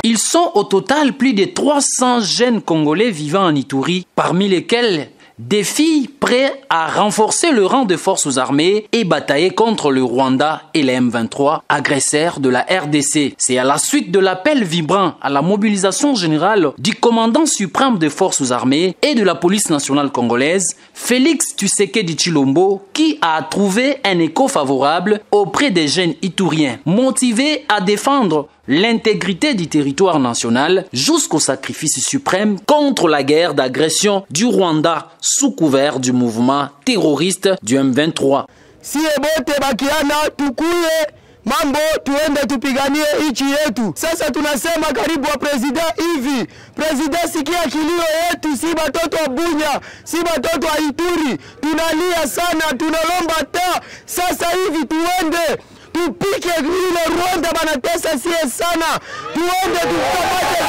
Ils sont au total plus de 300 jeunes Congolais vivant en Ituri, parmi lesquels des filles prêtes à renforcer le rang des forces armées et batailler contre le Rwanda et les M23, agresseurs de la RDC. C'est à la suite de l'appel vibrant à la mobilisation générale du commandant suprême des forces armées et de la police nationale congolaise, Félix Tshisekedi Tshilombo, qui a trouvé un écho favorable auprès des jeunes Ituriens, motivés à défendre l'intégrité du territoire national jusqu'au sacrifice suprême contre la guerre d'agression du Rwanda sous couvert du mouvement terroriste du M23. Si ebote bakiana tukuye mambo tuende tupiganie nchi yetu. Sasa tunasema karibu wa president hivi. President sikia kilio yetu, si batoto wa Bunya, si batoto wa Ituri. Tunalia sana, tunalomba ta. Sasa hivi tuende tupike ile Rwanda banatesa sie sana. Tuende tukamate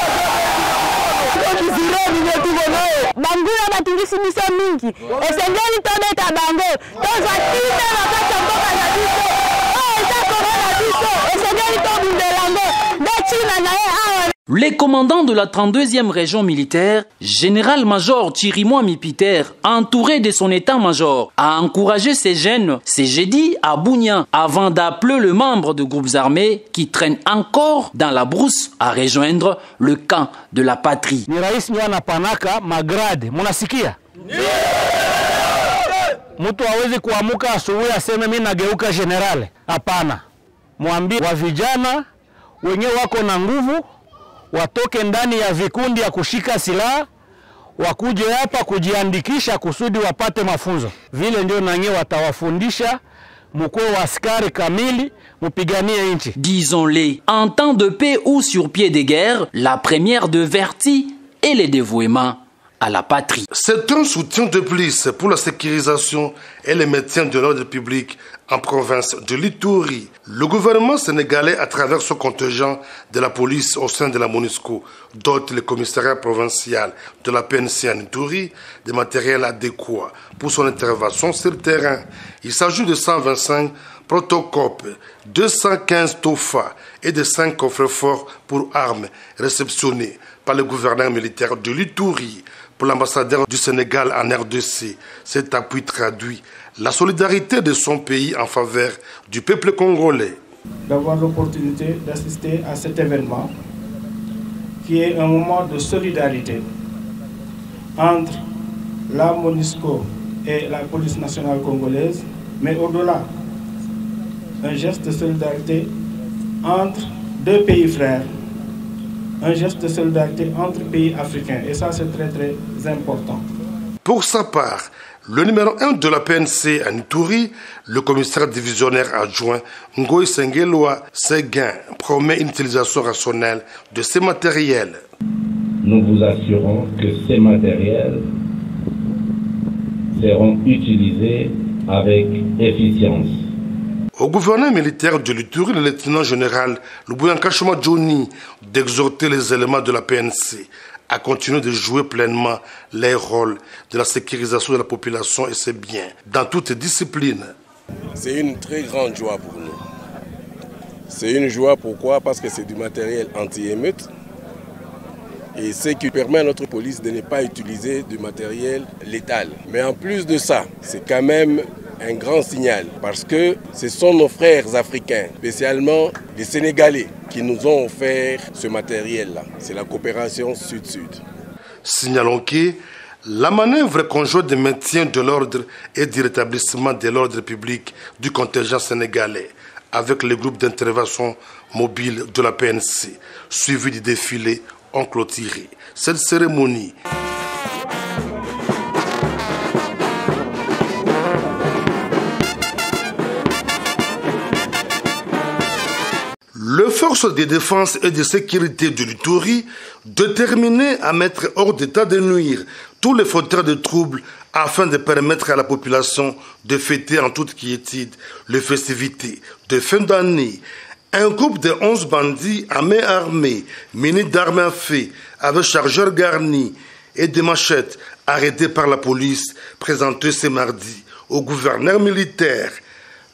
bangura batungisi miso mingi. Esengeli tobeta bango. Toza tine wakati mboka na biso. Eza korona biso. Esengeli tobundelango. Dechina na awa. Les commandants de la 32e région militaire, général-major Chirimwami Peter, entouré de son état-major, a encouragé ces jeunes ce jeudi à Bunia avant d'appeler le membre de groupes armés qui traînent encore dans la brousse à rejoindre le camp de la patrie. Ni rais Nwana Panaka Magrade, munasikia? Mtu hawezi kuamuka asubuhi aseme mimi nageuka general. Hapana. Mwambie wa vijana wenyewe wako na nguvu watoke ndani ya vikundi ya kushika silaha, wakuje hapa kujiandikisha kusudi wapate mafunzo. Vile ndio nanyi watawafundisha mkuwe wa askari kamili mupiganie nchi. Disons-les, en temps de paix ou sur pied de guerre, la première de vertu est le dévouement à la patrie. C'est un soutien de plus pour la sécurisation et le maintien de l'ordre public en province de l'Ituri. Le gouvernement sénégalais, à travers son contingent de la police au sein de la MONUSCO, dote le commissariat provincial de la PNC en Ituri de matériel adéquat pour son intervention sur le terrain. Il s'agit de 125 protocopes, 215 TOFA et de 5 coffres-forts pour armes réceptionnés par le gouverneur militaire de l'Ituri. Pour l'ambassadeur du Sénégal en RDC, cet appui traduit la solidarité de son pays en faveur du peuple congolais. D'avoir l'opportunité d'assister à cet événement qui est un moment de solidarité entre la MONUSCO et la police nationale congolaise, mais au-delà, un geste de solidarité entre deux pays frères, un geste de solidarité entre pays africains, et ça c'est très très important. Pour sa part, le numéro 1 de la PNC à Ituri, le commissaire divisionnaire adjoint Ngoï Sengelwa Seguin, promet une utilisation rationnelle de ces matériels. Nous vous assurons que ces matériels seront utilisés avec efficience. Au gouverneur militaire de l'Ituri, le lieutenant général Lubuyankashima Johnny, d'exhorter les éléments de la PNC à continuer de jouer pleinement les rôles de la sécurisation de la population et ses biens dans toutes disciplines. C'est une très grande joie pour nous. C'est une joie pourquoi? Parce que c'est du matériel anti-émeute et ce qui permet à notre police de ne pas utiliser du matériel létal. Mais en plus de ça, c'est quand même un grand signal parce que ce sont nos frères africains, spécialement les Sénégalais, qui nous ont offert ce matériel-là. C'est la coopération sud-sud. Signalons que la manœuvre conjointe de maintien de l'ordre et du rétablissement de l'ordre public du contingent sénégalais avec le groupe d'intervention mobile de la PNC, suivi du défilé, ont clôturé cette cérémonie. Les forces de défense et de sécurité de l'Ituri, déterminées à mettre hors d'état de nuire tous les fauteurs de troubles afin de permettre à la population de fêter en toute quiétude les festivités de fin d'année, Un groupe de 11 bandits à main armée, munis d'armes à feu, avec chargeurs garnis et des machettes, arrêtés par la police, présentés ce mardi au gouverneur militaire.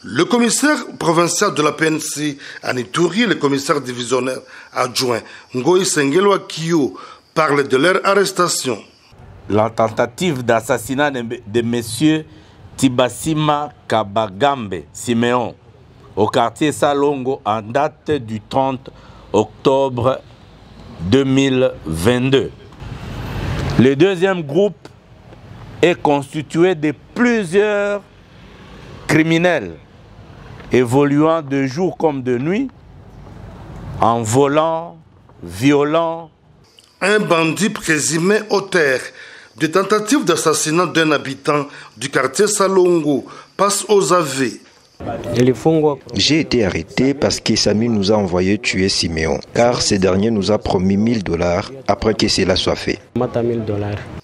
Le commissaire provincial de la PNC à Ituri, le commissaire divisionnaire adjoint Ngoï Sengelwa Kio, parle de leur arrestation. La tentative d'assassinat de M. Tibasima Kabagambe Siméon au quartier Salongo en date du 30 octobre 2022. Le deuxième groupe est constitué de plusieurs criminels évoluant de jour comme de nuit, en volant, violant. Un bandit présumé auteur de tentative d'assassinat d'un habitant du quartier Salongo passe aux aveux. J'ai été arrêté parce que Samy nous a envoyé tuer Siméon, car ce dernier nous a promis $1000 après que cela soit fait.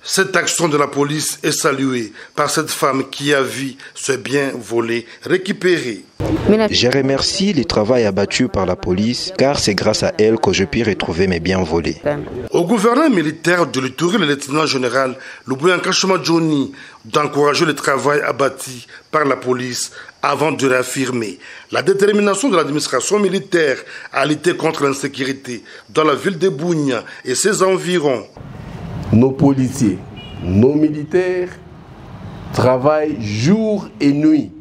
Cette action de la police est saluée par cette femme qui a vu ses biens volés récupérés. Je remercie le travail abattu par la police, car c'est grâce à elle que je puis retrouver mes biens volés. Au gouverneur militaire de l'Ituri, le lieutenant général Lubuyanka Johnny, d'encourager le travail abattu par la police avant de réaffirmer la détermination de l'administration militaire à lutter contre l'insécurité dans la ville de Bunia et ses environs. Nos policiers, nos militaires travaillent jour et nuit.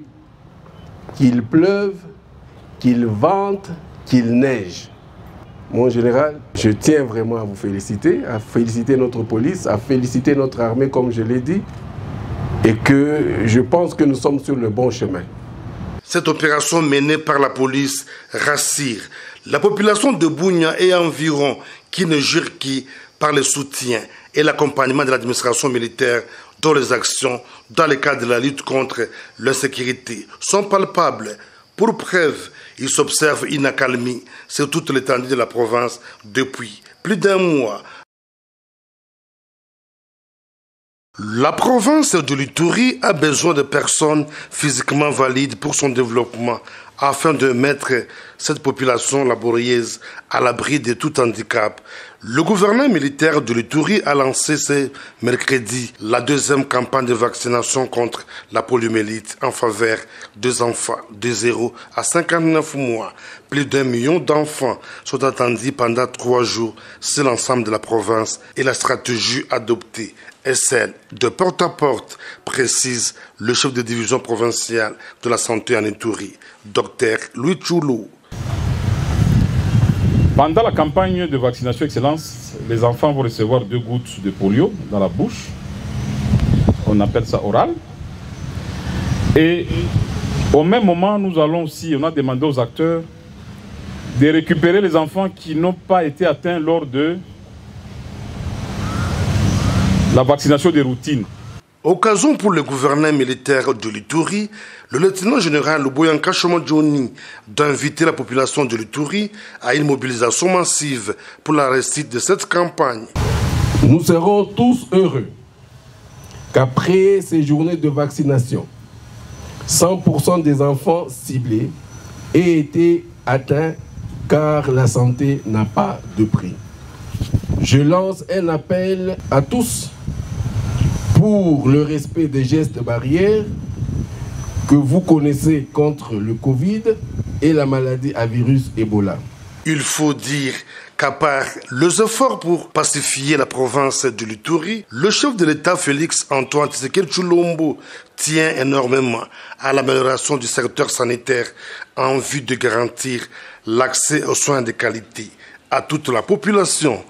Qu'il pleuve, qu'il vente, qu'il neige. Mon général, je tiens vraiment à vous féliciter, à féliciter notre police, à féliciter notre armée, comme je l'ai dit, et que je pense que nous sommes sur le bon chemin. Cette opération menée par la police rassure la population de Bunia et environ, qui ne jure qui par le soutien et l'accompagnement de l'administration militaire dont les actions dans le cadre de la lutte contre l'insécurité sont palpables. Pour preuve, il s'observe une accalmie sur toute l'étendue de la province depuis plus d'un mois. La province de l'Ituri a besoin de personnes physiquement valides pour son développement afin de mettre cette population laborieuse à l'abri de tout handicap. Le gouverneur militaire de l'Ituri a lancé ce mercredi la deuxième campagne de vaccination contre la poliomyélite en faveur des enfants de 0 à 59 mois. Plus d'1 million d'enfants sont attendus pendant 3 jours sur l'ensemble de la province et la stratégie adoptée est celle de porte-à-porte, précise le chef de division provinciale de la santé en Ituri, Dr Louis Choulou. Pendant la campagne de vaccination Excellence, les enfants vont recevoir 2 gouttes de polio dans la bouche. On appelle ça oral. Et au même moment, on a demandé aux acteurs de récupérer les enfants qui n'ont pas été atteints lors de la vaccination de routine. Occasion pour le gouverneur militaire de l'Ituri, le lieutenant général Lubuyanka Johnny, d'inviter la population de l'Ituri à une mobilisation massive pour la réussite de cette campagne. Nous serons tous heureux qu'après ces journées de vaccination, 100% des enfants ciblés aient été atteints car la santé n'a pas de prix. Je lance un appel à tous pour le respect des gestes barrières que vous connaissez contre le Covid et la maladie à virus Ebola. Il faut dire qu'à part les efforts pour pacifier la province de l'Ituri, le chef de l'État Félix Antoine Tshisekedi Tshilombo tient énormément à l'amélioration du secteur sanitaire en vue de garantir l'accès aux soins de qualité à toute la population.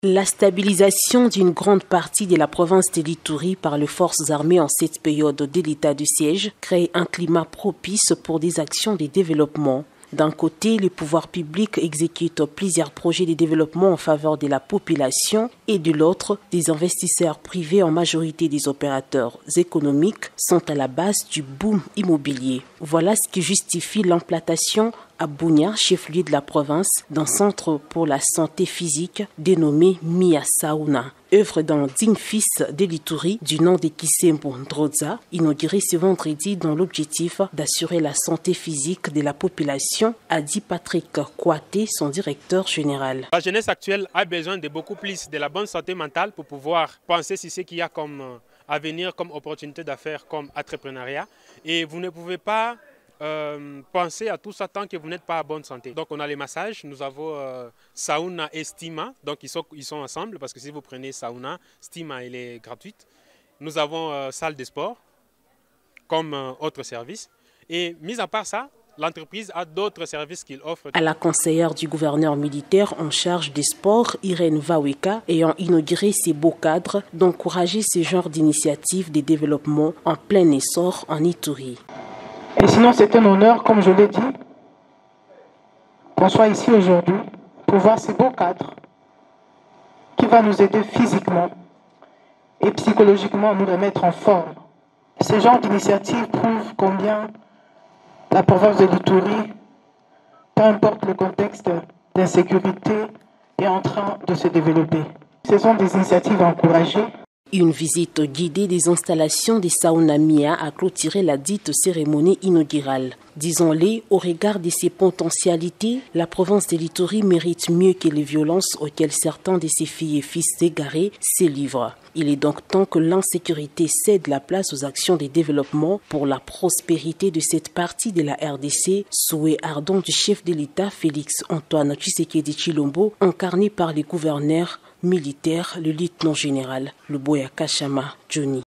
La stabilisation d'une grande partie de la province de l'Ituri par les forces armées en cette période de l'état de siège crée un climat propice pour des actions de développement. D'un côté, le pouvoir public exécute plusieurs projets de développement en faveur de la population et de l'autre, des investisseurs privés, en majorité des opérateurs économiques, sont à la base du boom immobilier. Voilà ce qui justifie l'implantation à Bunia, chef-lieu de la province, d'un centre pour la santé physique dénommé Mia Sauna. Œuvre d'un digne fils de l'Ituri du nom de Kisembo Ndrodza, inauguré ce vendredi dans l'objectif d'assurer la santé physique de la population, a dit Patrick Kouaté, son directeur général. La jeunesse actuelle a besoin de beaucoup plus de la bonne santé mentale pour pouvoir penser sur ce qu'il y a comme avenir, comme opportunité d'affaires, comme entrepreneuriat. Et vous ne pouvez pas pensez à tout ça tant que vous n'êtes pas à bonne santé. Donc on a les massages, nous avons sauna et stima, donc ils sont ensemble parce que si vous prenez sauna, stima elle est gratuite. Nous avons salle de sport comme autre service et mis à part ça, l'entreprise a d'autres services qu'il offre. À la conseillère du gouverneur militaire en charge des sports, Irène Vaweka, ayant inauguré ces beaux cadres, d'encourager ce genre d'initiative de développement en plein essor en Ituri. Et sinon, c'est un honneur, comme je l'ai dit, qu'on soit ici aujourd'hui pour voir ces beaux cadres qui vont nous aider physiquement et psychologiquement à nous remettre en forme. Ce genre d'initiative prouve combien la province de l'Ituri, peu importe le contexte d'insécurité, est en train de se développer. Ce sont des initiatives à encourager. Une visite guidée des installations des Sauna Mia a clôturé la dite cérémonie inaugurale. Disons-le, au regard de ses potentialités, la province de l'Ituri mérite mieux que les violences auxquelles certains de ses filles et fils égarés se livrent. Il est donc temps que l'insécurité cède la place aux actions de développement pour la prospérité de cette partie de la RDC, souhait ardent du chef de l'État Félix Antoine Tshisekedi Tshilombo, incarné par les gouverneurs militaire, le lieutenant général, le Boya Kachama Johnny.